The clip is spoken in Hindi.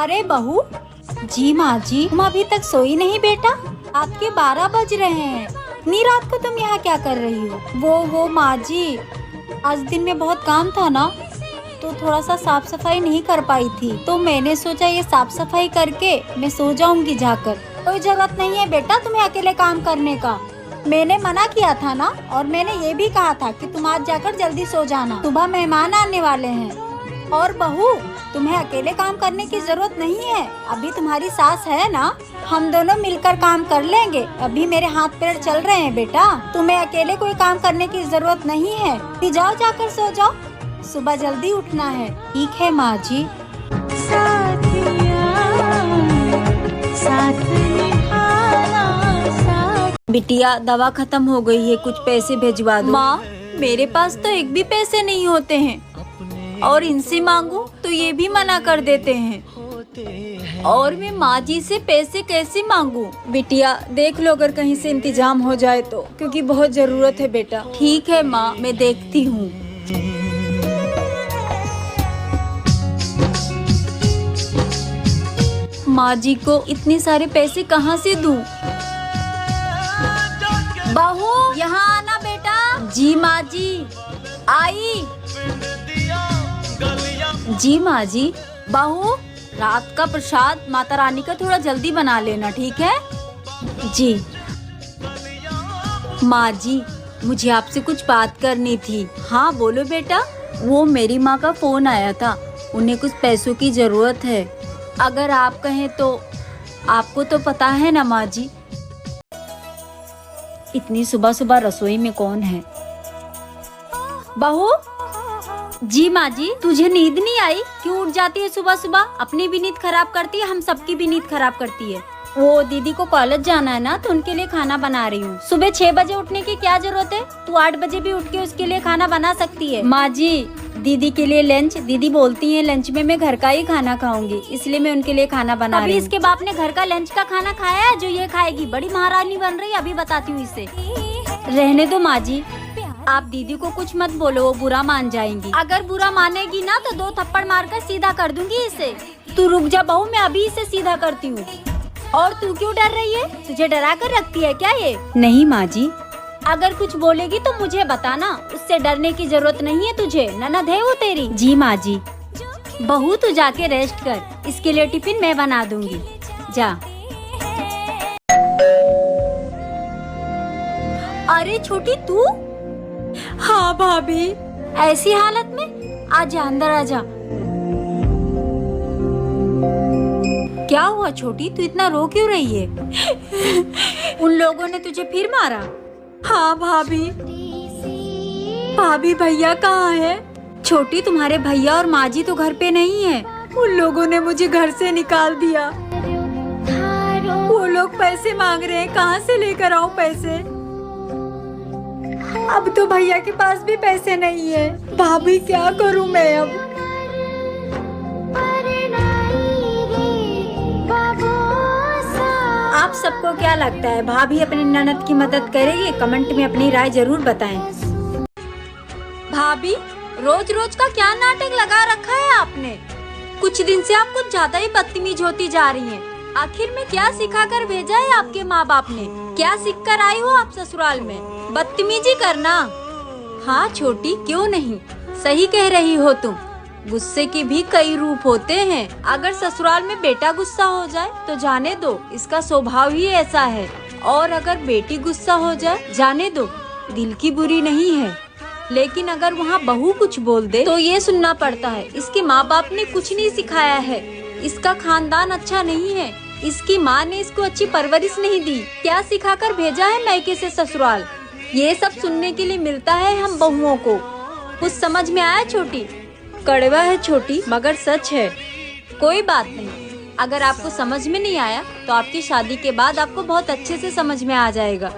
अरे बहू। जी माँ जी, तुम अभी तक सोई नहीं बेटा? आपके 12 बज रहे हैं। इतनी रात को तुम यहाँ क्या कर रही हो? वो माँ जी, आज दिन में बहुत काम था ना, तो थोड़ा सा साफ सफाई नहीं कर पाई थी, तो मैंने सोचा ये साफ सफाई करके मैं सो जाऊंगी जाकर। कोई जरूरत नहीं है बेटा तुम्हें अकेले काम करने का। मैंने मना किया था ना, और मैंने ये भी कहा था कि तुम आज जाकर जल्दी सो जाना, सुबह मेहमान आने वाले हैं। और बहू, तुम्हें अकेले काम करने की जरूरत नहीं है, अभी तुम्हारी सास है ना, हम दोनों मिलकर काम कर लेंगे। अभी मेरे हाथ पैर चल रहे हैं बेटा, तुम्हें अकेले कोई काम करने की जरूरत नहीं है। तो जाओ जाकर सो जाओ, सुबह जल्दी उठना है। ठीक है माँ जी। बिटिया, दवा खत्म हो गई है, कुछ पैसे भिजवा दो। माँ, मेरे पास तो एक भी पैसे नहीं होते हैं, और इनसे मांगू तो ये भी मना कर देते हैं, और मैं माँ जी से पैसे कैसे मांगू? बिटिया देख लो अगर कहीं से इंतजाम हो जाए तो, क्योंकि बहुत जरूरत है बेटा। ठीक है माँ, मैं देखती हूँ। माँ जी को इतने सारे पैसे कहाँ से दूँ? बहू, यहाँ आना बेटा। जी माँ जी, आई। जी माँ जी। बहू, रात का प्रसाद माता रानी का थोड़ा जल्दी बना लेना, ठीक है? जी। माँ जी, मुझे आपसे कुछ बात करनी थी। हाँ बोलो बेटा। वो मेरी माँ का फोन आया था, उन्हें कुछ पैसों की जरूरत है, अगर आप कहें तो। आपको तो पता है ना माँ जी, इतनी सुबह सुबह रसोई में कौन है? बहू। जी माँ जी। तुझे नींद नहीं आई? क्यों उठ जाती है सुबह सुबह? अपनी भी नींद खराब करती है, हम सबकी भी नींद खराब करती है। वो दीदी को कॉलेज जाना है ना, तो उनके लिए खाना बना रही हूँ। सुबह 6 बजे उठने की क्या जरूरत है? तू 8 बजे भी उठ के उसके लिए खाना बना सकती है। माँ जी, दीदी के लिए लंच, दीदी बोलती है लंच में मैं घर का ही खाना खाऊंगी, इसलिए मैं उनके लिए खाना बना रही हूँ। अभी इसके बाप ने घर का लंच का खाना खाया है जो ये खाएगी? बड़ी महारानी बन रही है, अभी बताती हूँ इसे। रहने दो माँ जी, आप दीदी को कुछ मत बोलो, वो बुरा मान जाएंगी। अगर बुरा मानेगी ना तो 2 थप्पड़ मारकर सीधा कर दूंगी इसे। तू रुक जा बहू, मैं अभी इसे सीधा करती हूँ। और तू क्यों डर रही है? तुझे डरा कर रखती है क्या ये? नहीं माँ जी। अगर कुछ बोलेगी तो मुझे बताना, उससे डरने की जरूरत नहीं है तुझे, ननद है वो तेरी। जी माँ जी। बहू तू जाके रेस्ट कर, इसके लिए टिफिन मैं बना दूंगी, जा। अरे छोटी तू? हाँ भाभी। ऐसी हालत में? आजा अंदर आजा। क्या हुआ छोटी, तू इतना रो क्यों रही है? उन लोगों ने तुझे फिर मारा? हाँ भाभी। भाभी भैया कहाँ है? छोटी, तुम्हारे भैया और माँ जी तो घर पे नहीं है, उन लोगों ने मुझे घर से निकाल दिया। वो लोग पैसे मांग रहे हैं, कहाँ से लेकर आऊँ पैसे? अब तो भैया के पास भी पैसे नहीं है। भाभी क्या करूँ मैं अब? आप सबको क्या लगता है, भाभी अपनी ननद की मदद करेगी? कमेंट में अपनी राय जरूर बताएं। भाभी, रोज रोज का क्या नाटक लगा रखा है आपने? कुछ दिन से आप कुछ ज्यादा ही बदतमीज होती जा रही हैं। आखिर में क्या सिखा कर भेजा है आपके माँ बाप ने? क्या सीख कर आई हो आप ससुराल में? बदतमीजी करना? हाँ छोटी, क्यों नहीं, सही कह रही हो तुम। गुस्से के भी कई रूप होते हैं। अगर ससुराल में बेटा गुस्सा हो जाए तो जाने दो, इसका स्वभाव ही ऐसा है। और अगर बेटी गुस्सा हो जाए, जाने दो, दिल की बुरी नहीं है। लेकिन अगर वहाँ बहू कुछ बोल दे तो ये सुनना पड़ता है। इसके माँ बाप ने कुछ नहीं सिखाया है, इसका खानदान अच्छा नहीं है, इसकी माँ ने इसको अच्छी परवरिश नहीं दी। क्या सिखाकर भेजा है मैके से ससुराल? ये सब सुनने के लिए मिलता है हम बहुओं को। कुछ समझ में आया छोटी? कड़वा है छोटी, मगर सच है। कोई बात नहीं, अगर आपको समझ में नहीं आया तो आपकी शादी के बाद आपको बहुत अच्छे से समझ में आ जाएगा।